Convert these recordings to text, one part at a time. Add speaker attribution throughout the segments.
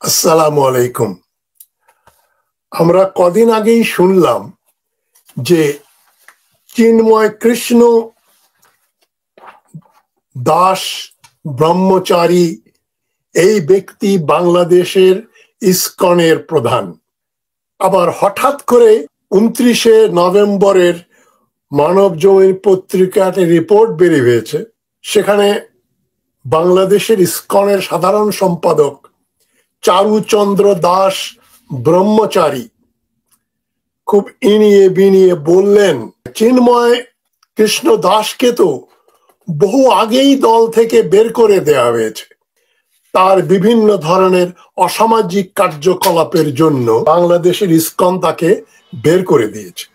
Speaker 1: আসসালামু আলাইকুম। আমরা কদিন আগেই শুনলাম যে চিন্ময় কৃষ্ণ দাস ব্রহ্মচারী এই ব্যক্তি বাংলাদেশের ইসকনের প্রধান। আবার হঠাৎ করে 29শে নভেম্বরের মানব জমিন পত্রিকাতে রিপোর্ট বেরিয়ে হয়েছে, সেখানে বাংলাদেশের ইসকনের সাধারণ সম্পাদক চারুচন্দ্র দাস ব্রহ্মচারী খুব ইনিয়ে বিনিয়ে বললেন, চিন্ময় কৃষ্ণ দাসকে তো বহু আগেই দল থেকে বের করে দেওয়া হয়েছে। তার বিভিন্ন ধরনের অসামাজিক কার্যকলাপের জন্য বাংলাদেশের ইসকন তাকে বের করে দিয়েছে।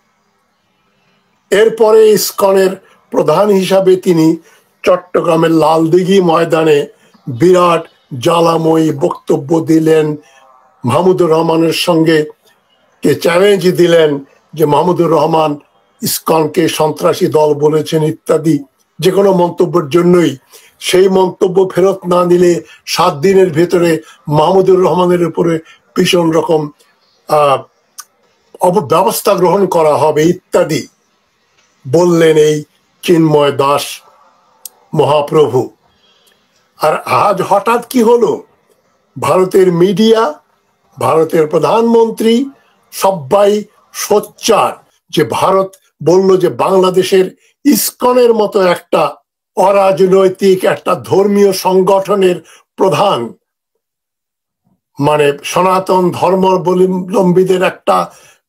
Speaker 1: এরপরে ইসকনের প্রধান হিসাবে তিনি চট্টগ্রামের লালদিঘি ময়দানে বিরাট জ্বালাময়ী বক্তব্য দিলেন, মাহমুদুর রহমানের সঙ্গে চ্যালেঞ্জ দিলেন যে মাহমুদুর রহমান ইসকনকে সন্ত্রাসী দল বলেছেন ইত্যাদি। যে কোনো মন্তব্যের জন্যই সেই মন্তব্য ফেরত না দিলে 7 দিনের ভেতরে মাহমুদুর রহমানের উপরে ভীষণ রকম ব্যবস্থা গ্রহণ করা হবে ইত্যাদি বললেন এই চিন্ময় দাস মহাপ্রভু। আর আজ হঠাৎ কি হলো, ভারতের মিডিয়া, ভারতের প্রধানমন্ত্রী সবাই সোচ্চার যে ভারত বলল যে বাংলাদেশের ইসকনের মতো একটা অরাজনৈতিক একটা ধর্মীয় সংগঠনের প্রধান, মানে সনাতন ধর্মাবলম্বীদের একটা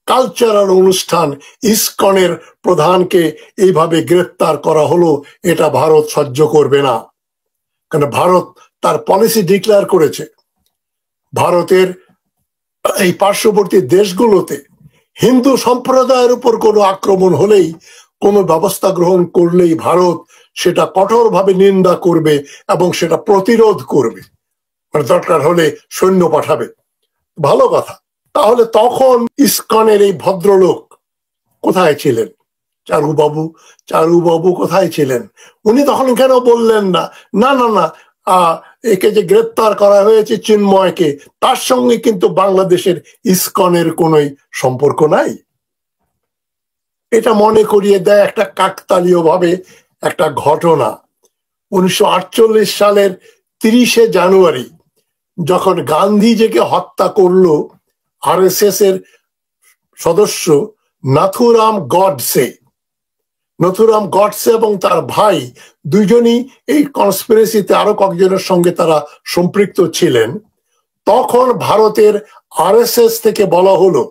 Speaker 1: কালচারাল অনুষ্ঠান, ইসকনের প্রধানকে এইভাবে গ্রেফতার করা হলো, এটা ভারত সহ্য করবে না। কারণ ভারত তার পলিসি ডিক্লেয়ার করেছে, ভারতের এই পার্শ্ববর্তী দেশগুলোতে হিন্দু সম্প্রদায়ের উপর কোনো আক্রমণ হলেই, কোনো ব্যবস্থা গ্রহণ করলেই ভারত সেটা কঠোরভাবে নিন্দা করবে এবং সেটা প্রতিরোধ করবে, মানে দরকার হলে সৈন্য পাঠাবে। ভালো কথা। তাহলে তখন ইসকনের এই ভদ্রলোক কোথায় ছিলেন? চারুবাবু কোথায় ছিলেন? উনি তখন কেন বললেন না না না না একে যে গ্রেপ্তার করা হয়েছে চিন্ময়কে, তার সঙ্গে কিন্তু বাংলাদেশের ইসকনের কোনো সম্পর্ক নাই? এটা মনে করিয়ে দেয় একটা কাকতালীয় ভাবে একটা ঘটনা। 1948 সালের 30শে জানুয়ারি যখন গান্ধীজিকে হত্যা করলো আরএসএস এর সদস্য নাথুরাম গডসে এবং তার ভাই দুইজনই এই কনস্পিরেসিতে আরো কয়েকজনের সঙ্গে তারা সম্পৃক্ত ছিলেন। তখন ভারতের আরএসএস থেকে বলা হলো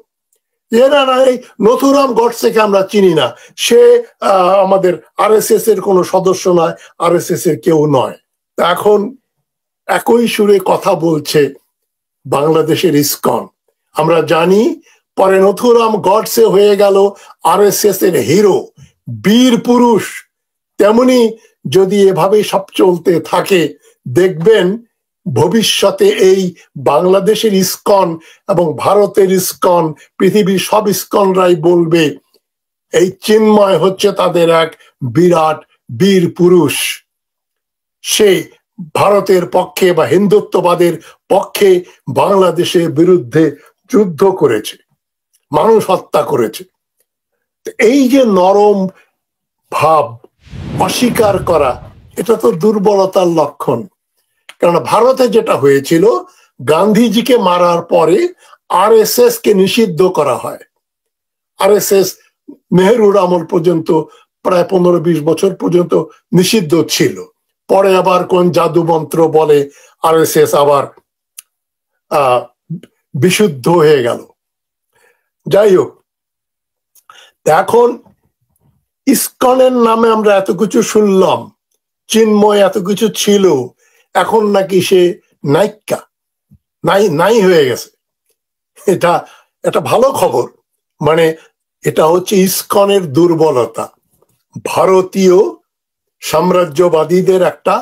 Speaker 1: না, এই নথুরাম গডসেকে আমরা চিনি না, সে আমাদের আরএসএস এর কোনো সদস্য নয়, আরএসএস এর কেউ নয়। এখন একই সুরে কথা বলছে বাংলাদেশের ইসকন। আমরা জানি পরে নথুরাম গডসে হয়ে গেল আরএসএস এর হিরো, বীর পুরুষ। তেমনি যদি এভাবে সব চলতে থাকে, দেখবেন ভবিষ্যতে এই বাংলাদেশের ইসকন এবং ভারতের ইসকন, পৃথিবীর সব ইসকনরাই বলবে এই চিন্ময় হচ্ছে তাদের এক বিরাট বীর পুরুষ। সে ভারতের পক্ষে বা হিন্দুত্ববাদের পক্ষে বাংলাদেশের বিরুদ্ধে যুদ্ধ করেছে, মানুষ হত্যা করেছে। এই যে নরম ভাব অস্বীকার করা, এটা তো দুর্বলতার লক্ষণ। কারণ ভারতে যেটা হয়েছিল, গান্ধীজিকে মারার পরে আরএসএস কে নিষিদ্ধ করা হয়। আরএসএস নেহরুর আমল পর্যন্ত প্রায় 15-20 বছর পর্যন্ত নিষিদ্ধ ছিল। পরে আবার কোন জাদু মন্ত্র বলে আরএসএস আবার বিশুদ্ধ হয়ে গেল। যাই হোক, এখন ইসকনের নামে আমরা এত কিছু শুনলাম, চিন্ময় এত কিছু ছিল, এখন নাকি সে নায়িকা নাই হয়ে গেছে। এটা ভালো খবর। মানে এটা হচ্ছে ইসকনের দুর্বলতা, ভারতীয় সাম্রাজ্যবাদীদের একটা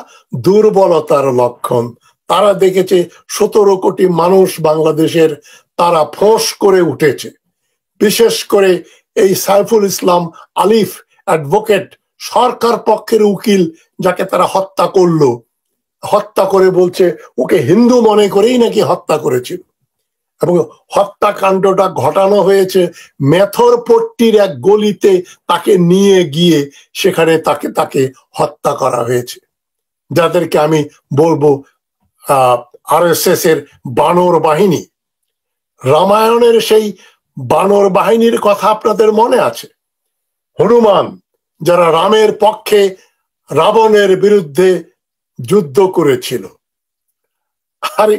Speaker 1: দুর্বলতার লক্ষণ। তারা দেখেছে 17 কোটি মানুষ বাংলাদেশের, তারা ফোঁস করে উঠেছে। বিশেষ করে এই সাইফুল ইসলাম আলিফ অ্যাডভোকেট, সরকার পক্ষের উকিল, যাকে তারা হত্যা করলো, হত্যা করে বলছে ওকে হিন্দু মনে করেই নাকি হত্যা করেছিল। এবং হত্যাকাণ্ডটা ঘটানো হয়েছে মেথরপট্টির এক গলিতে, তাকে নিয়ে গিয়ে সেখানে তাকে হত্যা করা হয়েছে, যাদেরকে আমি বলবো আরএসএস এর বানর বাহিনী। রামায়ণের সেই বানর বাহিনীর কথা আপনাদের মনে আছে? হনুমান যারা রামের পক্ষে রাবণের বিরুদ্ধে যুদ্ধ করেছিল। আরে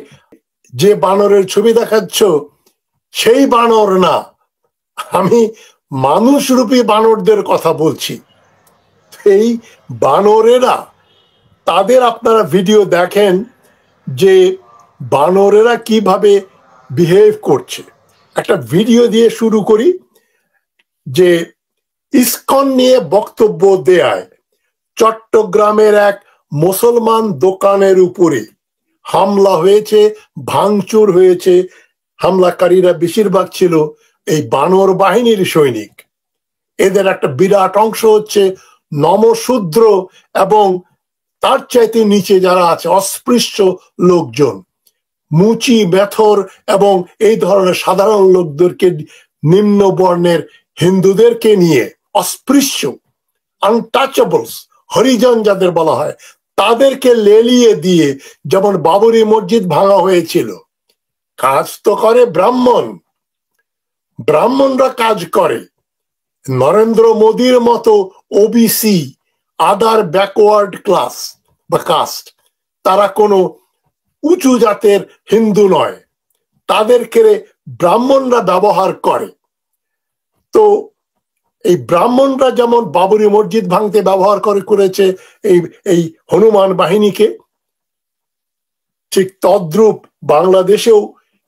Speaker 1: যে বানরের ছবি দেখাচ্ছ সেই বানর না, আমি মানুষরূপী বানরদের কথা বলছি। এই বানরেরা, তাদের আপনারা ভিডিও দেখেন যে বানরেরা কিভাবে বিহেভ করছে। একটা ভিডিও দিয়ে শুরু করি। যে ইসকন নিয়ে বক্তব্য দেয় চট্টগ্রামের এক মুসলমান দোকানের উপরে হামলা হয়েছে, ভাঙচুর হয়েছে। হামলাকারীরা বেশিরভাগ ছিল এই বানর বাহিনীর সৈনিক। এদের একটা বিরাট অংশ হচ্ছে নমশূদ্র এবং তার চাইতে নিচে যারা আছে অস্পৃশ্য লোকজন, মুচি মেথর এবং এই ধরনের সাধারণ লোকদেরকে, নিম্ন বর্ণের হিন্দুদেরকে নিয়ে অস্পৃশ্য আনটাচেবলস, হরিজন যাদের বলা হয়, তাদেরকে লেলিয়ে দিয়ে, যেমন বাবরি মসজিদ ভাঙা হয়েছিল। কাজ তো করে ব্রাহ্মণরা কাজ করে। নরেন্দ্র মোদীর মতো ওবিসি, আদার ব্যাকওয়ার্ড ক্লাস বা কাস্ট, তারা কোনো উঁচু জাতের হিন্দু নয়, তাদেরকে ব্রাহ্মণরা ব্যবহার করে। তো এই ব্রাহ্মণরা যেমন বাবরি মসজিদ ভাঙতে ব্যবহার করেছে এই হনুমান বাহিনীকে, ঠিক তদ্রূপ বাংলাদেশেও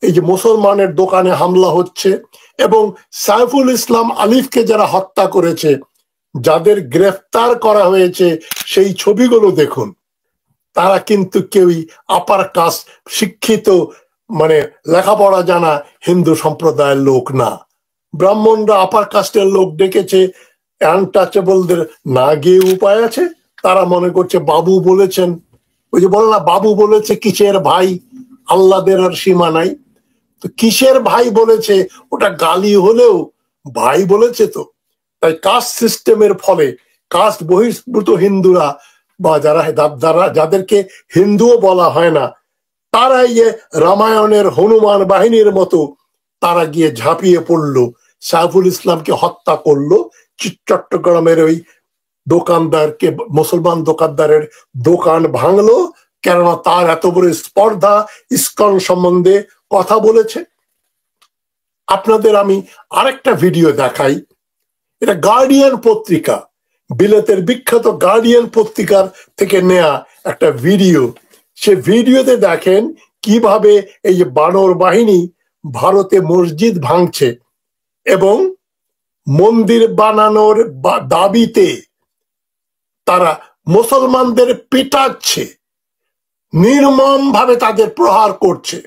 Speaker 1: এই যে মুসলমানের দোকানে হামলা হচ্ছে এবং সাইফুল ইসলাম আলিফকে যারা হত্যা করেছে, যাদের গ্রেফতার করা হয়েছে, সেই ছবিগুলো দেখুন। তারা কিন্তু কেউই আপার কাস্ট, শিক্ষিত, মানে লেখাপড়া জানা হিন্দু সম্প্রদায়ের লোক না। ব্রাহ্মণরা আপার কাস্টের লোক ডেকেছে, আনটাচেবলদের না গিয়ে উপায় আছে। তারা মনে করছে বাবু বলেছেন, ওই যে বলে না, বাবু বলেছে কিসের ভাই, আল্লাদের আর সীমা নাই। তো কিসের ভাই বলেছে, ওটা গালি হলেও ভাই বলেছে। তো তাই কাস্ট সিস্টেমের ফলে কাস্ট বহিষ্কৃত হিন্দুরা বা যাদেরকে হিন্দুও বলা হয় না, তারা গিয়ে রামায়ণের হনুমান বাহিনীর মতো তারা গিয়ে ঝাঁপিয়ে পড়লো, সাইফুল ইসলামকে হত্যা করলো। চট্টগ্রামের ওই দোকানদারকে, মুসলমান দোকানদারের দোকান ভাঙলো, কেননা তার এত বড় স্পর্ধা, ইসকন সম্বন্ধে কথা বলেছে। আপনাদের আমি আরেকটা ভিডিও দেখাই। এটা গার্ডিয়ান পত্রিকা, বিলেতের বিখ্যাত গার্ডিয়ান পত্রিকার থেকে নেয়া একটা ভিডিও। সে ভিডিওতে দেখেন কিভাবে এই যে বানর বাহিনী ভারতে মসজিদ ভাঙছে এবং মন্দির বানানোর দাবিতে তারা মুসলমানদের পেটাচ্ছে, নির্মম ভাবে তাদের প্রহার করছে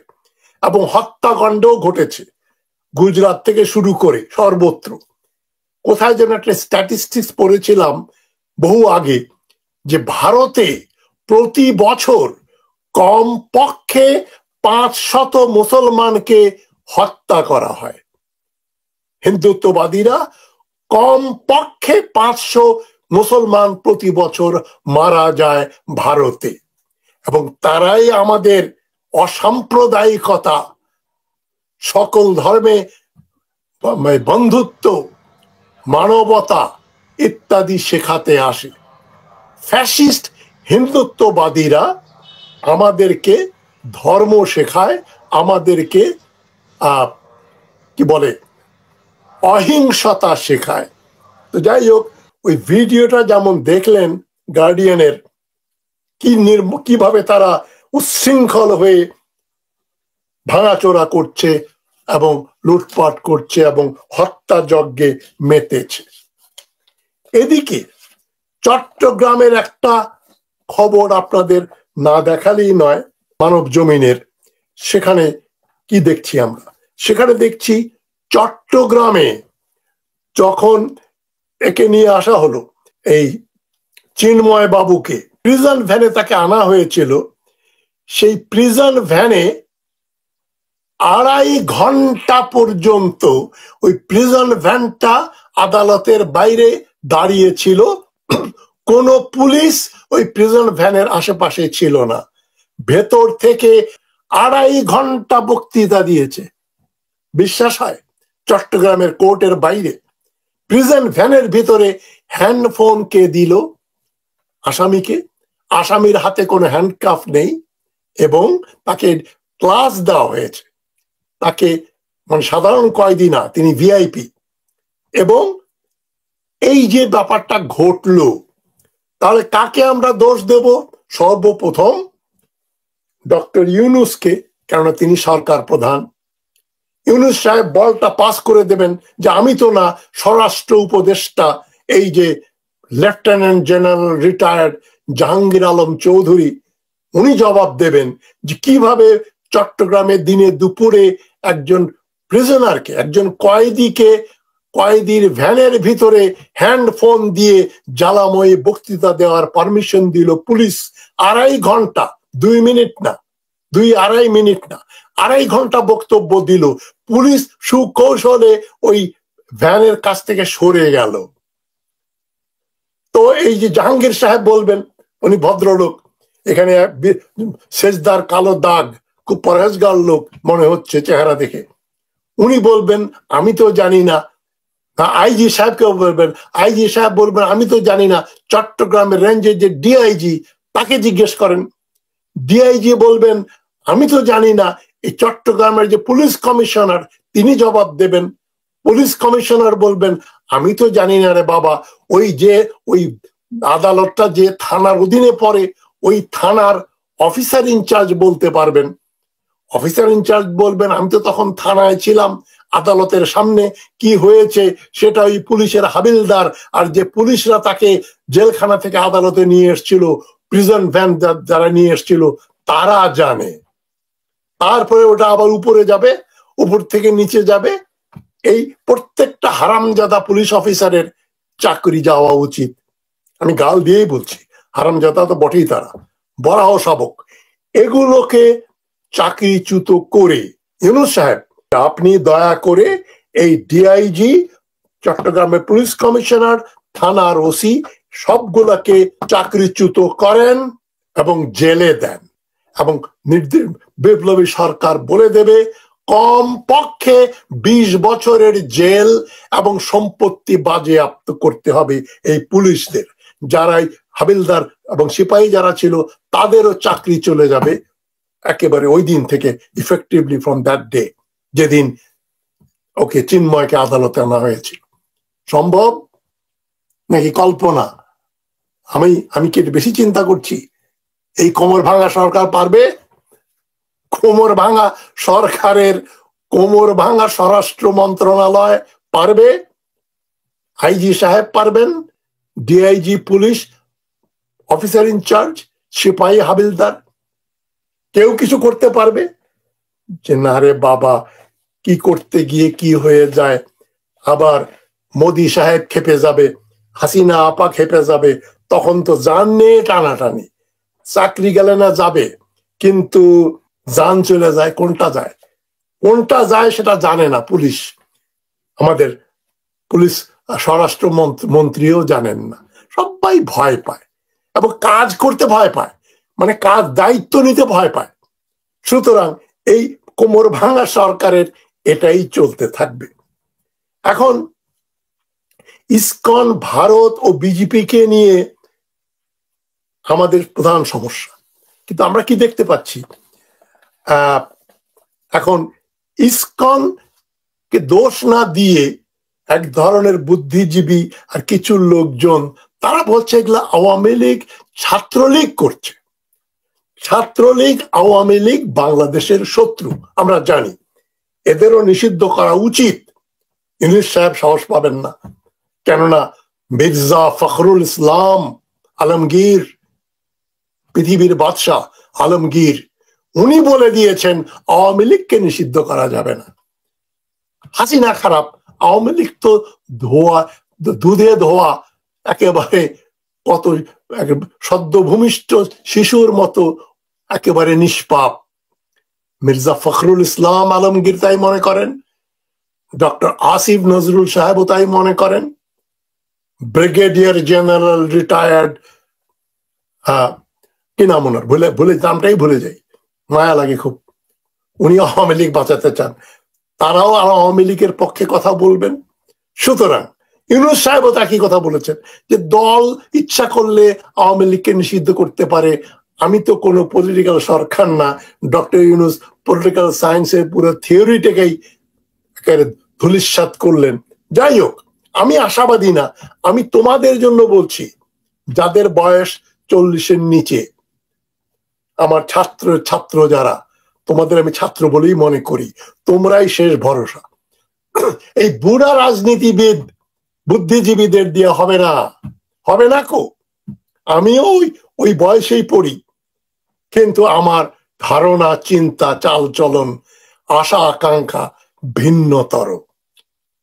Speaker 1: এবং হত্যাকাণ্ডও ঘটেছে। গুজরাট থেকে শুরু করে সর্বত্র। কোথায় যেন একটা স্ট্যাটিস্টিক্স পড়েছিলাম বহু আগে, যে ভারতে প্রতি বছর কমপক্ষে 500 মুসলমানকে হত্যা করা হয়। হিন্দুত্ববাদীরা কমপক্ষে 500 মুসলমান প্রতি বছর মারা যায় ভারতে, এবং তারাই আমাদের অসাম্প্রদায়িকতা, সকল ধর্মে বন্ধুত্ব, মানবতা ইত্যাদি শেখাতে আসে। ফ্যাসিস্ট হিন্দুত্ববাদীরা আমাদেরকে ধর্ম শেখায়, আমাদেরকে কি বলে, অহিংসতা শেখায়। তো যাই হোক, ওই ভিডিওটা যেমন দেখলেন গার্ডিয়ানের, কিভাবে তারা উচ্ছৃঙ্খল হয়ে ভাঙাচোরা করছে এবং লুটপাট করছে এবং হত্যাযজ্ঞে মেতেছে। এদিকে চট্টগ্রামের একটা খবর আপনাদের না দেখালেই নয়, মানব জমিনের। সেখানে কি দেখছি আমরা? সেখানে দেখছি চট্টগ্রামে যখন একে নিয়ে আসা হলো, এই চিন্ময় বাবুকে প্রিজন ভ্যানে তাকে আনা হয়েছিল, সেই প্রিজন ভ্যানে 2.5 ঘন্টা পর্যন্ত ওই প্রিজন ভ্যানটা আদালতের বাইরে দাঁড়িয়েছিল। কোন পুলিশ ওই প্রিজন ভ্যানের আশেপাশে ছিল না। ভেতর থেকে 2.5 ঘন্টা বক্তৃতা দিয়েছে। বিশ্বাস হয়? চট্টগ্রামের কোর্টের বাইরে প্রিজন ভ্যানের ভিতরে হ্যান্ডফোন কে দিল আসামিকে? আসামির হাতে কোনো হ্যান্ডকাফ নেই এবং তাকে ক্লাস দেওয়া হয়েছে। তাকে মানে সাধারণ কয়েদি না, তিনি ভিআইপি। এবং এই যে ব্যাপারটা ঘটলো, তাহলে কাকে আমরা দোষ দেব? সর্বপ্রথম ডক্টর ইউনূসকে, কেননা তিনি সরকার প্রধান। ইউনূস সাহেব বলটা পাস করে দেবেন যে আমি তো না স্বরাষ্ট্র উপদেষ্টা, এই যে lieutenant general retired Jahangir Alam Chowdhury, উনি জবাব দেবেন যে কিভাবে চট্টগ্রামে দিনে দুপুরে একজন প্রিজনারকে, একজন কয়েদিকে কয়েদির ভ্যানের ভিতরে হ্যান্ডফোন দিয়ে জ্বালাময়ী বক্তৃতা দেওয়ার পারমিশন দিল পুলিশ। 2.5 ঘন্টা, 2 মিনিট না, 2-2.5 মিনিট না, 2.5 ঘন্টা বক্তব্য দিল। পুলিশ সুকৌশলে ওই ভ্যানের কাছ থেকে সরে গেল। তো এই যে জাহাঙ্গীর সাহেব বলবেন, উনি ভদ্রলোক, এখানে সেজদার কালো দাগ, খুব পরহেজগার লোক মনে হচ্ছে চেহারা দেখে, উনি বলবেন আমি তো জানি না। আইজি সাহেবকেও বলবেন, আইজি সাহেব বলবেন আমি তো জানি না। চট্টগ্রামের রেঞ্জের যে ডিআইজি, তাকে জিজ্ঞেস করেন। ডিআইজি বলবেন আমি তো জানি না। এই চট্টগ্রামের যে পুলিশ কমিশনার, তিনি জবাব দেবেন। পুলিশ কমিশনার বলবেন আমি তো জানি না রে বাবা, ওই যে ওই আদালতটা যে থানার অধীনে পড়ে, ওই থানার অফিসার ইনচার্জ বলতে পারবেন। অফিসার ইনচার্জ বলবেন আমি তো তখন থানায় ছিলাম, আদালতের সামনে কি হয়েছে সেটা ওই পুলিশের হাবিলদার আর যে পুলিশরা তাকে জেলখানা থেকে আদালতে নিয়ে এসেছিল, প্রিজন ভ্যান যারা নিয়ে এসেছিল, তারা জানে। তারপরে ওটা আবার উপরে যাবে, উপর থেকে নিচে যাবে। এই প্রত্যেকটা হারামজাদা পুলিশ অফিসারের চাকরি যাওয়া উচিত। আমি গাল দিয়েই বলছি, হারামজাদা তো বটেই তারা, বরাহ শাবক। এগুলোকে চাকরিচ্যুত করে ইউনূস সাহেব, আপনি দয়া করে এই ডিআইজি, চট্টগ্রামের পুলিশ কমিশনার, থানার ওসি সবগুলোকে চাকরিচ্যুত করেন এবং জেলে দেন। এবং বিপ্লবী সরকার বলে দেবে কম পক্ষে 20 বছরের জেল এবং সম্পত্তি বাজেয়াপ্ত করতে হবে এই পুলিশদের। যারাই হাবিলদার এবং সিপাহী যারা ছিল, তাদেরও চাকরি চলে যাবে একেবারে ওই দিন থেকে, ইফেক্টিভলি ফ্রম দ্যাট ডে, যেদিন ওকে চিন্ময়কে আদালতে আনা হয়েছিল। সম্ভব নাকি কল্পনা? আমি কি বেশি চিন্তা করছি? এই কোমর ভাঙা সরকার পারবে? কোমর ভাঙা সরকারের কোমর ভাঙা স্বরাষ্ট্র মন্ত্রণালয় পারবে? আইজি সাহেব পারবেন? ডিআইজি, পুলিশ অফিসার ইনচার্জ, সিপাহী, হাবিলদার, কেউ কিছু করতে পারবে? যে না রে বাবা, কি করতে গিয়ে কি হয়ে যায়। আবার মোদি সাহেব খেপে যাবে, হাসিনা আপা খেপে যাবে, তখন তো জান নিয়ে টানাটানি। চাকরি গেলে না যাবে, কিন্তু জান চলে যায়। কোনটা যায়, কোনটা যায় সেটা জানে না পুলিশ। আমাদের পুলিশ স্বরাষ্ট্র মন্ত্রীও জানেন না। সবাই ভয় পায় এবং কাজ করতে ভয় পায়, মানে কাজ দায়িত্ব নিতে ভয় পায়। সুতরাং এই কোমর ভাঙা সরকারের এটাই চলতে থাকবে। এখন ইসকন, ভারত ও বিজেপি কে নিয়ে আমাদের প্রধান সমস্যা। কিন্তু আমরা কি দেখতে পাচ্ছি, এখন ইসকন কে দোষ না দিয়ে এক ধরনের বুদ্ধিজীবী আর কিছু লোকজন, তারা বলছে এগুলা আওয়ামী লীগ, ছাত্রলীগ করছে। ছাত্রলীগ, আওয়ামী লীগ বাংলাদেশের শত্রু, আমরা জানি। এদেরও নিষিদ্ধ করা উচিত। ইউনূস সাহেব সাহস পাবেন না, কেননা মির্জা ফখরুল ইসলাম আলমগীর, পৃথিবীর বাদশাহ আলমগীর, উনি বলে দিয়েছেন আওয়ামী লীগকে নিষিদ্ধ করা যাবে না। হাসিনা খারাপ, আওয়ামী লীগ তো ধোয়া, দুধে ধোয়া, একেবারে কত সদ্য ভূমিষ্ঠ শিশুর মতো একেবারে নিষ্পাপ। মির্জা ফখরুল ইসলাম আলমগীর তাই মনে করেন, ডক্টর আসিফ নজরুল সাহেবও তাই মনে করেন, ব্রিগেডিয়ার জেনারেল রিটায়ার্ড কি নাম ওনার, ভুলে নামটাই ভুলে যাই, মায়া লাগে খুব, উনি আওয়ামী লীগ বাঁচাতে চান, তারাও আওয়ামী লীগের পক্ষে কথা বলবেন। সুতরাং ইউনূস সাহেবও একই কথা বলেছেন যে দল ইচ্ছা করলে আওয়ামী লীগকে নিষিদ্ধ করতে পারে। আমি তো কোনো পলিটিক্যাল সরকার না। ডক্টর ইউনূস পলিটিক্যাল সায়েন্সের পুরো থিওরিটাকেই ধূলিসাৎ করলেন। যাই হোক, আমি আশাবাদী না। আমি তোমাদের জন্য বলছি, যাদের বয়স 40-এর নিচে, আমার ছাত্র যারা, তোমাদের আমি ছাত্র বলেই মনে করি, তোমরাই শেষ ভরসা। এই বুড়া রাজনীতিবিদ বুদ্ধিজীবীদের দিয়ে হবে না, হবে না কো। আমিও ওই বয়সেই পড়ি, কিন্তু আমার ধারণা, চিন্তা, চাল চলন, আশা আকাঙ্ক্ষা ভিন্নতর।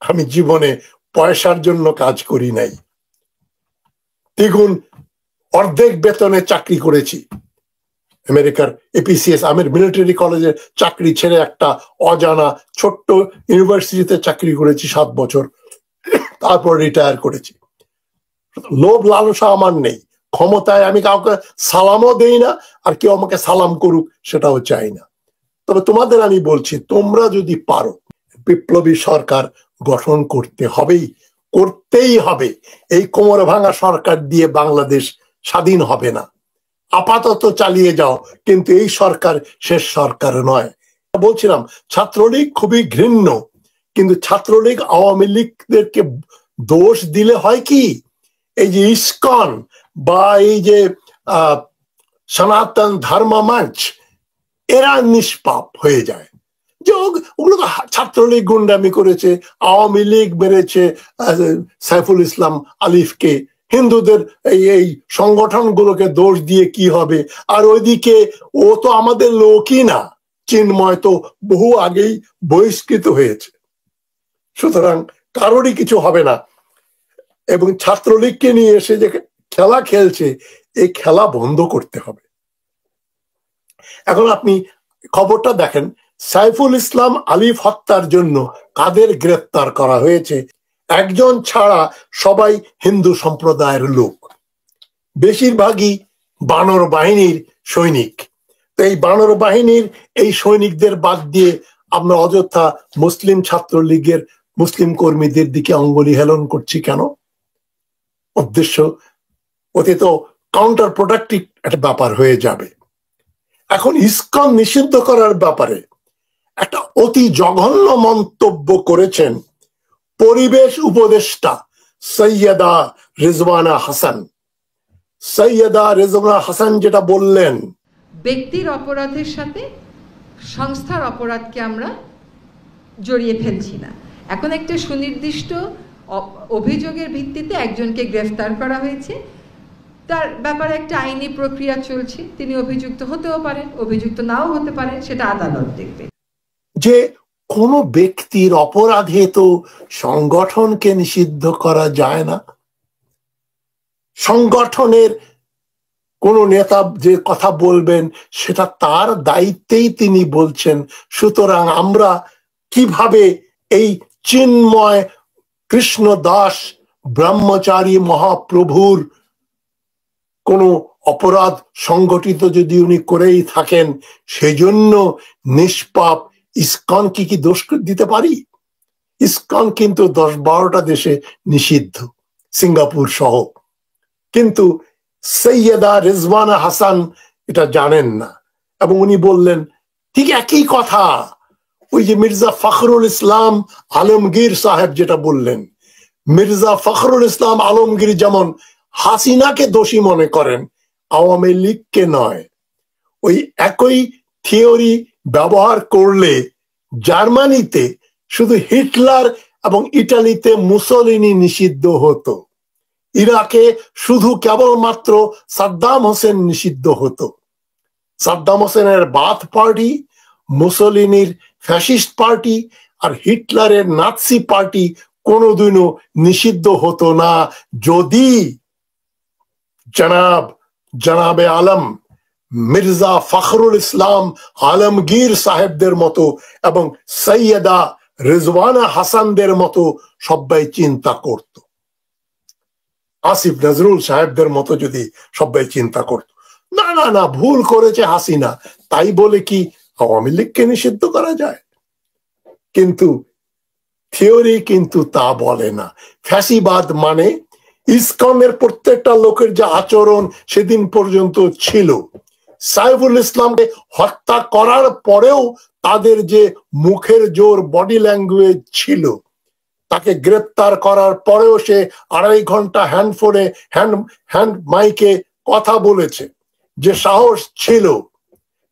Speaker 1: আমি জীবনে পয়সার জন্য কাজ করি নাই। দ্বিগুণ অর্ধেক বেতনে চাকরি করেছি আমেরিকার এপিসিএস, আমি মিলিটারি কলেজে চাকরি ছেড়ে একটা অজানা ছোট্ট ইউনিভার্সিটিতে চাকরি করেছি 7 বছর, তারপর রিটায়ার করেছি। লোভ লালসা আমার নেই, ক্ষমতায় আমি কাউকে সালামও দেই না, আর কেউ আমাকে সালাম করুক সেটাও চাই না। তবে তোমাদের আমি বলছি, তোমরা যদি পারো, বিপ্লবী সরকার গঠন করতেই হবে। এই কোমর ভাঙা সরকার দিয়ে বাংলাদেশ স্বাধীন হবে না। আপাতত চালিয়ে যাও, কিন্তু এই সরকার শেষ সরকার নয়। বলছিলাম ছাত্রলীগ খুবই ঘৃণ্য, কিন্তু ছাত্রলীগ আওয়ামী লীগদেরকে দোষ দিলে হয় কি, এই যে ইসকন বা এই যে সনাতন ধর্ম মঞ্চ, এরা নিষ্পাপ হয়ে যায়। যে ওগুলো তো ছাত্রলীগ গুন্ডামি করেছে, আওয়ামী লীগ মেরেছে সাইফুল ইসলাম আলিফকে, হিন্দুদের এই সংগঠনগুলোকে দোষ দিয়ে কি হবে? আর ওইদিকে ও তো আমাদের লোকই না, চিন্ময় তো বহু আগেই বহিষ্কৃত হয়েছে। সুতরাং কারোরই কিছু হবে না। এবং ছাত্রলীগকে নিয়ে এসে যে খেলা খেলছে, এই খেলা বন্ধ করতে হবে। এখন আপনি খবরটা দেখেন, সাইফুল ইসলাম আলিফ হত্যার জন্য কাদের গ্রেফতার করা হয়েছে? একজন ছাড়া সবাই হিন্দু সম্প্রদায়ের লোক, বেশিরভাগই বানর বাহিনীর সৈনিক। তো এই বানর বাহিনীর এই সৈনিকদের বাদ দিয়ে আমরা অযথা মুসলিম ছাত্রলীগের মুসলিম কর্মীদের দিকে অঙ্গুলি হেলন করছি কেন? উদ্দেশ্য ওতে তো কাউন্টার প্রোডাক্টিভ একটা ব্যাপার হয়ে যাবে। এখন ইসকন নিষিদ্ধ করার ব্যাপারে একটা অতি জঘন্য মন্তব্য করেছেন পরিবেশ উপদেষ্টা সৈয়দা রিজওয়ানা হাসান। সৈয়দা রিজওয়ানা হাসান যেটা বললেন,
Speaker 2: ব্যক্তির অপরাধের সাথে সংস্থার অপরাধকে আমরা জড়িয়ে ফেলছি না। এখন একটা সুনির্দিষ্ট অভিযোগের ভিত্তিতে একজনকে গ্রেফতার করা হয়েছে, তার ব্যাপারে একটা আইনি প্রক্রিয়া চলছে। তিনি অভিযুক্ত হতেও পারেন, অভিযুক্ত নাও হতে পারেন, সেটা আদালত দেখবে।
Speaker 1: যে কোন ব্যক্তির অপরাধে তো সংগঠনকে নিষিদ্ধ করা যায় না। সংগঠনের কোন নেতা যে কথা বলবেন সেটা তার দায়িত্বেই তিনি বলছেন। সুতরাং আমরা কিভাবে এই চিন্ময় কৃষ্ণ দাস ব্রহ্মচারী মহাপ্রভুর কোন অপরাধ সংগঠিত যদি উনি করেই থাকেন, সেজন্য নিষ্পাপ ইসকন কি দোষ দিতে পারি? ইসকন কিন্তু 10-12টা দেশে নিষিদ্ধ, সিঙ্গাপুর সহ। কিন্তু সৈয়দা রিজওয়ানা হাসান এটা জানেন না, এবং উনি বললেন ঠিক একই কথা ওই যে মির্জা ফখরুল ইসলাম আলমগীর সাহেব যেটা বললেন। মির্জা ফখরুল ইসলাম আলমগীর যেমন হাসিনাকে দোষী মনে করেন, আওয়ামী লীগকে নয়। ওই একই থিওরি ব্যবহার করলে জার্মানিতে শুধু হিটলার এবং ইটালিতে মুসলিনি নিষিদ্ধ হতো, ইরাকে শুধু কেবলমাত্র সাদ্দাম হোসেন নিষিদ্ধ হতো। সাদ্দাম হোসেনের বাথ পার্টি, মুসলিনির ফ্যাসিস্ট পার্টি আর হিটলারের নাৎসি পার্টি কোনোদিনও নিষিদ্ধ হতো না, যদি জনাবে আলম মির্জা ফখরুল ইসলাম আলমগীর সাহেবদের মতো এবং সৈয়দা রিজওয়ানা হাসানদের মতো সবাই চিন্তা করত, আসিফ নজরুল সাহেবদের মতো যদি সবাই চিন্তা করত, না না না ভুল করেছে হাসিনা, তাই বলে কি আওয়ামী লীগকে নিষিদ্ধ করা যায়? কিন্তু থিওরি কিন্তু তা বলে না। ফ্যাসিবাদ মানে ইসকনের প্রত্যেকটা লোকের যে আচরণ সেদিন পর্যন্ত ছিল, সাইফুল ইসলামকে হত্যা করার পরেও তাদের যে মুখের জোর, বডি ল্যাঙ্গুয়েজ ছিল, তাকে গ্রেপ্তার করার পরেও সে 2.5 ঘন্টা হ্যান্ডফোনে হ্যান্ড মাইকে কথা বলেছে, যে সাহস ছিল,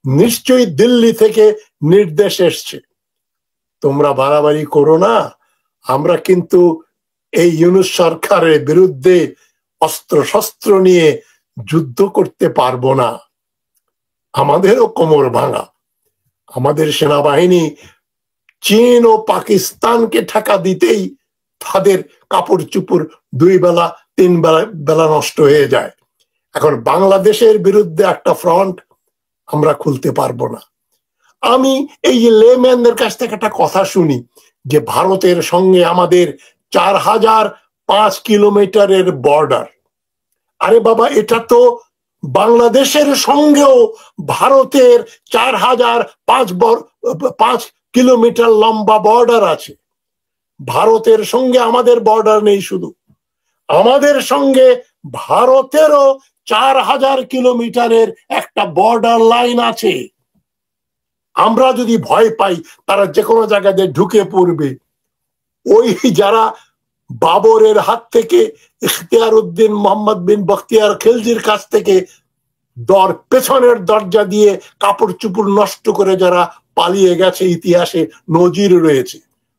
Speaker 1: নিশ্চয়ই দিল্লি থেকে নির্দেশ এসছে তোমরা বাড়াবাড়ি করো না, আমরা কিন্তু এই ইউনূস সরকারের বিরুদ্ধে অস্ত্র শস্ত্র নিয়ে যুদ্ধ করতে পারবো না, আমাদেরও কোমর ভাঙা। আমাদের সেনাবাহিনী চীন ও পাকিস্তানকে ঠেকা দিতেই তাদের কাপড় চুপড় 2 বেলা 3 বেলা নষ্ট হয়ে যায়। এখন বাংলাদেশের বিরুদ্ধে একটা ফ্রন্ট আমরা খুলতে পারবো না। আমি এই যে লেম্যানদের কাছ থেকে একটা কথা শুনি যে ভারতের সঙ্গে আমাদের 4005 কিলোমিটারের বর্ডার। আরে বাবা, এটা তো বাংলাদেশের সঙ্গেও ভারতের 4005 কিলোমিটার লম্বা বর্ডার আছে। ভারতের সঙ্গে আমাদের বর্ডার নেই, শুধু আমাদের সঙ্গে ভারতেরও 4000 কিলোমিটারের একটা বর্ডার লাইন আছে। আমরা যদি ভয় পাই তারা যে কোনো জায়গায় ঢুকে পড়বে। ওই যারা বাবরের হাত থেকে ইখতিয়ার উদ্দিন মোহাম্মদ বিন বখতিয়ার খিলজির কাছ থেকে পেছনের দরজা দিয়ে কাপড় চুপড় নষ্ট করে যারা পালিয়ে গেছে, ইতিহাসে নজির রয়েছে।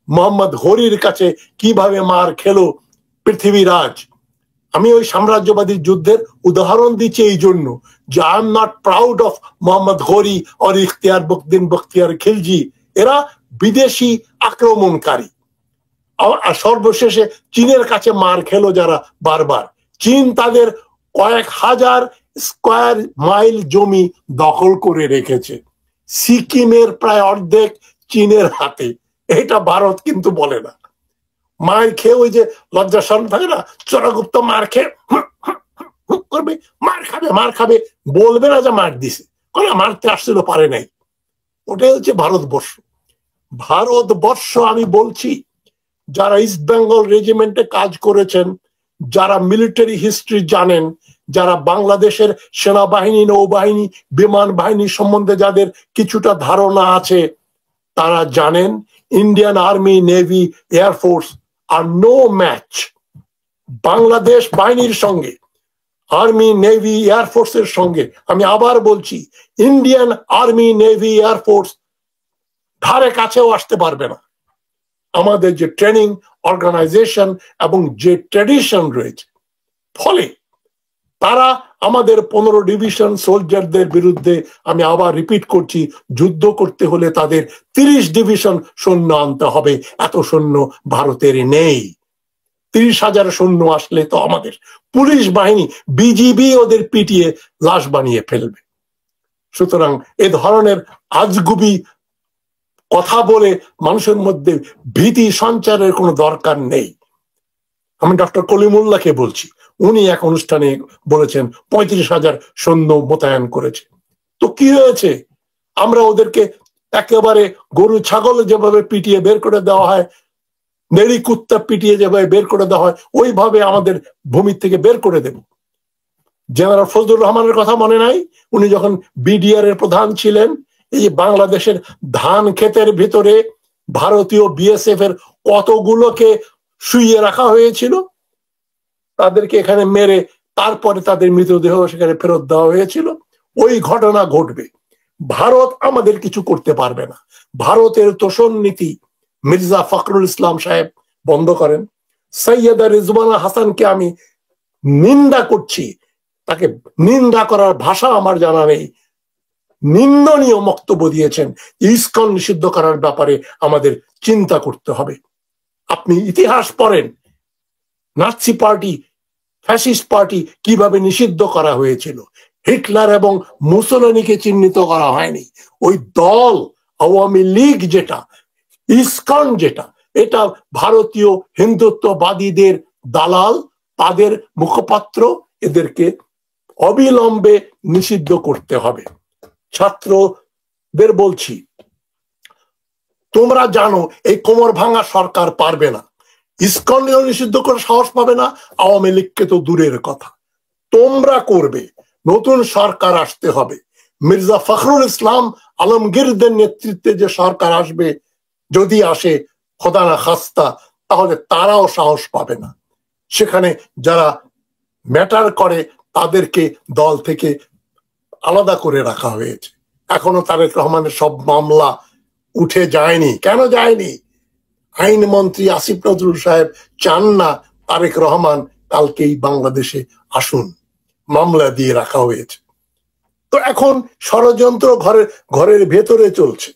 Speaker 1: মোহাম্মদ ঘোরির কাছে কিভাবে মার খেলো পৃথিবীরাজ। আমি ওই সাম্রাজ্যবাদী যুদ্ধের উদাহরণ দিচ্ছি এই জন্য যে I am not proud of Mohammad Ghori আর ইখতিয়ার উদ্দিন বখতিয়ার খিলজি। এরা বিদেশি আক্রমণকারী। আর সর্বশেষে চীনের কাছে মার খেলো যারা বারবার। চীন তাদের কয়েক হাজার স্কয়ার মাইল জমি দখল করে রেখেছে। সিকিমের প্রায় অর্ধেক চীনের হাতে। এটা ভারত কিন্তু বলে না। মার খেয়ে ওই যে লজ্জা শরম থাকে না, চোরাগুপ্ত মার খেয়ে করবে, মার খাবে, বলবে না যে মার দিছে, মারতে আসছিল, পারে নাই। ওটাই হচ্ছে ভারতবর্ষ। ভারতবর্ষ আমি বলছি, যারা ইস্ট বেঙ্গল রেজিমেন্টে কাজ করেছেন, যারা মিলিটারি হিস্ট্রি জানেন, যারা বাংলাদেশের সেনাবাহিনী, নৌবাহিনী, বিমান বাহিনী সম্বন্ধে যাদের কিছুটা ধারণা আছে, তারা জানেন ইন্ডিয়ান আর্মি, নেভি, এয়ারফোর্স আর নো ম্যাচ বাংলাদেশ বাহিনীর সঙ্গে, আর্মি, নেভি, এয়ারফোর্সের সঙ্গে। আমি আবার বলছি, ইন্ডিয়ান আর্মি, নেভি, এয়ারফোর্স ধারে কাছেও আসতে পারবে না। আমাদের যে ট্রেনিং অর্গানাইজেশন এবং যে ট্র্যাডিশন রয়েছে, ফলে তারা আমাদের 15 ডিভিশন সোলজারদের বিরুদ্ধে, আমি আবার রিপিট করছি, যুদ্ধ করতে হলে তাদের 30 ডিভিশন সৈন্য আনতে হবে। এত সৈন্য ভারতের নেই। 30,000 সৈন্য আসলে তো আমাদের পুলিশ বাহিনী, বিজিবি ওদের পিটিয়ে লাশ বানিয়ে ফেলবে। সুতরাং এ ধরনের আজগুবি কথা বলে মানুষের মধ্যে ভীতি সঞ্চারের কোনো দরকার নেই। আমি ডক্টর কলিমুল্লাহকে বলছি, উনি এক অনুষ্ঠানে বলেছেন 35,000 সৈন্য মোতায়েন করেছে। তো কি হয়েছে? আমরা ওদেরকে একেবারে গরু ছাগল যেভাবে পিটিয়ে বের করে দেওয়া হয়, নেড়ি কুত্তা পিটিয়ে যেভাবে বের করে দেওয়া হয়, ওইভাবে আমাদের ভূমি থেকে বের করে দেব। জেনারেল ফজলুর রহমানের কথা মনে নাই? উনি যখন বিডিআর এর প্রধান ছিলেন, এই যে বাংলাদেশের ধান ক্ষেতের ভিতরে ভারতীয় বিএসএফ এর কতগুলোকে শুইয়ে রাখা হয়েছিল, তাদেরকে এখানে মেরে তারপরে তাদের মৃতদেহ সেখানে ফেরত দেওয়া হয়েছিল। ওই ঘটনা ঘটবে। ভারত আমাদের কিছু করতে পারবে না। ভারতের তোষণ নীতি মির্জা ফখরুল ইসলাম সাহেব বন্ধ করেন। সৈয়দা রিজওয়ানা হাসানকে আমি নিন্দা করছি, তাকে নিন্দা করার ভাষা আমার জানা নেই। নিন্দনীয় বক্তব্য দিয়েছেন। ইসকন নিষিদ্ধ করার ব্যাপারে আমাদের চিন্তা করতে হবে। আপনি ইতিহাস পড়েন, নাৎসি পার্টি, ফ্যাসিস্ট পার্টি কিভাবে নিষিদ্ধ করা হয়েছিল। হিটলার এবং মুসোলিনিকে চিহ্নিত করা হয়নি। ওই দল আওয়ামী লীগ যেটা, ইসকন যেটা, এটা ভারতীয় হিন্দুত্ববাদীদের দালাল, তাদের মুখপাত্র। এদেরকে অবিলম্বে নিষিদ্ধ করতে হবে। ছাত্রদের বলছি, তোমরা জানো এই কোমর ভাঙা সরকার পারবে না, ইসকনকেও নিষিদ্ধ করে সাহস পাবে না, আওয়ামী লীগকে তো দূরের কথা। তোমরা করবে, নতুন সরকার আসতে হবে। মির্জা ফখরুল ইসলাম আলমগীরদের নেতৃত্বে যে সরকার আসবে, যদি আসে খোদা না খাস্তা, তাহলে তারাও সাহস পাবে না। সেখানে যারা ম্যাটার করে তাদেরকে দল থেকে আলাদা করে রাখা হয়েছে। এখনো তারেক রহমানের সব মামলা উঠে যায়নি। কেন যায়নি? আইনমন্ত্রী আসিফ নজরুল সাহেব চান না তারেক রহমান কালকেই বাংলাদেশে আসুন, মামলা দিয়ে রাখা হয়েছে। তো এখন ষড়যন্ত্র ঘরের ভেতরে চলছে।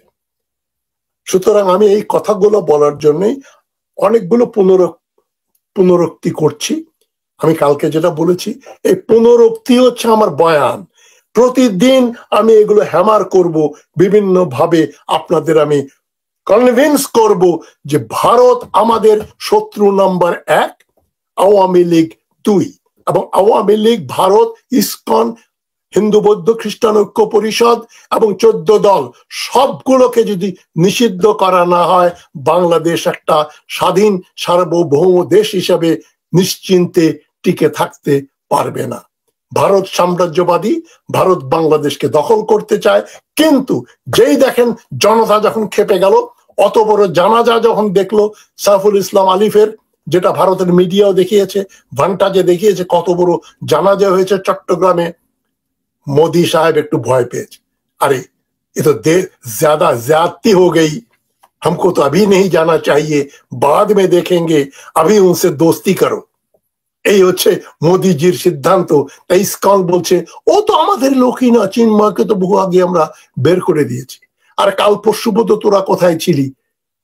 Speaker 1: সুতরাং আমি এই কথাগুলো বলার জন্যই অনেকগুলো পুনরুক্তি করছি। আমি কালকে যেটা বলেছি, এই পুনরুক্তি হচ্ছে আমার বয়ান। প্রতিদিন আমি এগুলো হ্যামার করব, বিভিন্ন ভাবে আপনাদের আমি কনভিন্স করব যে ভারত আমাদের শত্রু নাম্বার 1, আওয়ামী লীগ 2, এবং আওয়ামী লীগ, ভারত, ইসকন, হিন্দু বৌদ্ধ খ্রিস্টান ঐক্য পরিষদ এবং 14 দল, সবগুলোকে যদি নিষিদ্ধ করা না হয়, বাংলাদেশ একটা স্বাধীন সার্বভৌম দেশ হিসেবে নিশ্চিন্তে টিকে থাকতে পারবে না। ভারত সাম্রাজ্যবাদী, ভারত বাংলাদেশকে দখল করতে চায়। কিন্তু যেই দেখেন জনতা যখন খেপে গেল, অত বড় জানাজা যখন দেখলো সাইফুল ইসলাম আলিফের, যেটা ভারতের মিডিয়াও দেখিয়েছে, ভান্টাজে দেখিয়েছে, কত বড় জানাজা হয়েছে চট্টগ্রামে, मोदी साहब एक तो भय पेज, अरे ये तो ज्यादा ज्यादती हो गई, हमको तो अभी नहीं जाना चाहिए, बाद में देखेंगे, अभी उनसे दोस्ती करो। এই হচ্ছে মোদিজির সিদ্ধান্ত। তাই ইসকন বলছে ও তো আমাদের লোকই না, চিন্ময়কে তো বহু আগে আমরা বের করে দিয়েছি। আর কাল পরশু বোধ তোরা কোথায় ছিলি?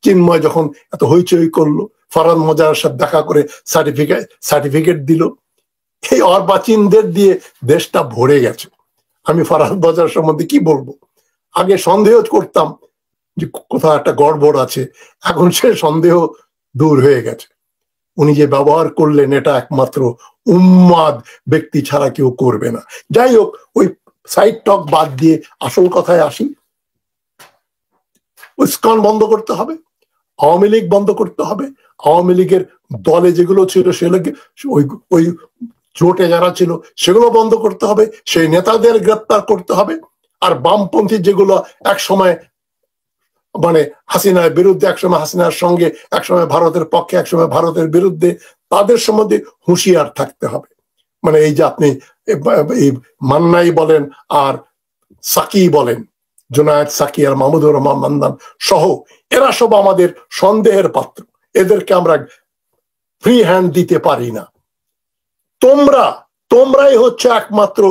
Speaker 1: চিন্ময় যখন এত হইচই করলো, ফারহাদ মজার সাথে দেখা করে সার্টিফিকেট দিল, এই অর্বাচীনদের দিয়ে দেশটা ভরে গেছে। আমি ফারহাদ মজার সম্বন্ধে কি বলবো? আগে সন্দেহ করতাম যে কোথাও একটা গড়বড় আছে, এখন সে সন্দেহ দূর হয়ে গেছে। উনি যে ব্যবহার করলেন, এটা একমাত্র উন্মাদ ব্যক্তি ছাড়া কেউ করবে না। যাই হোক, ওই সাইড টক বাদ দিয়ে আসল কথায় আসি। ইসকন বন্ধ করতে হবে, আওয়ামী লীগ বন্ধ করতে হবে। আওয়ামী লীগের দলে যেগুলো ছিল সেগুলোকে, ওই জোটে যারা ছিল সেগুলো বন্ধ করতে হবে, সেই নেতাদের গ্রেপ্তার করতে হবে। আর বামপন্থী যেগুলো এক সময় মানে হাসিনার বিরুদ্ধে, একসময় হাসিনার সঙ্গে, একসময় ভারতের পক্ষে, একসময় ভারতের বিরুদ্ধে, তাদের সম্বন্ধে হুঁশিয়ার থাকতে হবে। মানে এই যে আপনি এই মান্নাই বলেন আর সাকি বলেন, জুনায়েদ সাকি আর মাহমুদুর রহমান মান্নান সহ, এরা সব আমাদের সন্দেহের পাত্র। এদেরকে আমরা ফ্রি হ্যান্ড দিতে পারি না। তোমরাই হচ্ছে একমাত্র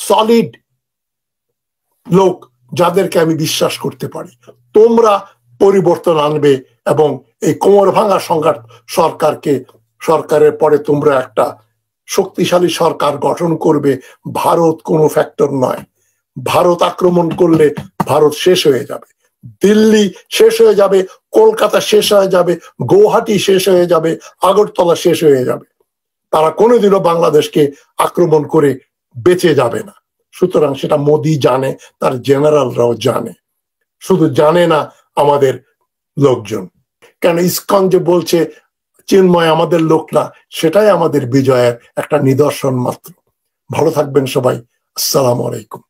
Speaker 1: সলিড লোক যাদেরকে আমি বিশ্বাস করতে পারি। তোমরা পরিবর্তন আনবে এবং এই কোমর ভাঙা সরকারের পরে তোমরা একটা শক্তিশালী সরকার গঠন করবে। ভারত কোনো ফ্যাক্টর নয়। ভারত আক্রমণ করলে ভারত শেষ হয়ে যাবে, দিল্লি শেষ হয়ে যাবে, কলকাতা শেষ হয়ে যাবে, গৌহাটি শেষ হয়ে যাবে, আগরতলা শেষ হয়ে যাবে। তারা কোনোদিনও বাংলাদেশকে আক্রমণ করে বেঁচে যাবে না। সুতরাং সেটা মোদি জানে, তার জেনারেলরাও জানে, শুধু জানে না আমাদের লোকজন। কেন ইসকন যে বলছে চিন্ময় আমাদের লোক না, সেটাই আমাদের বিজয়ের একটা নিদর্শন মাত্র। ভালো থাকবেন সবাই। আসসালামু আলাইকুম।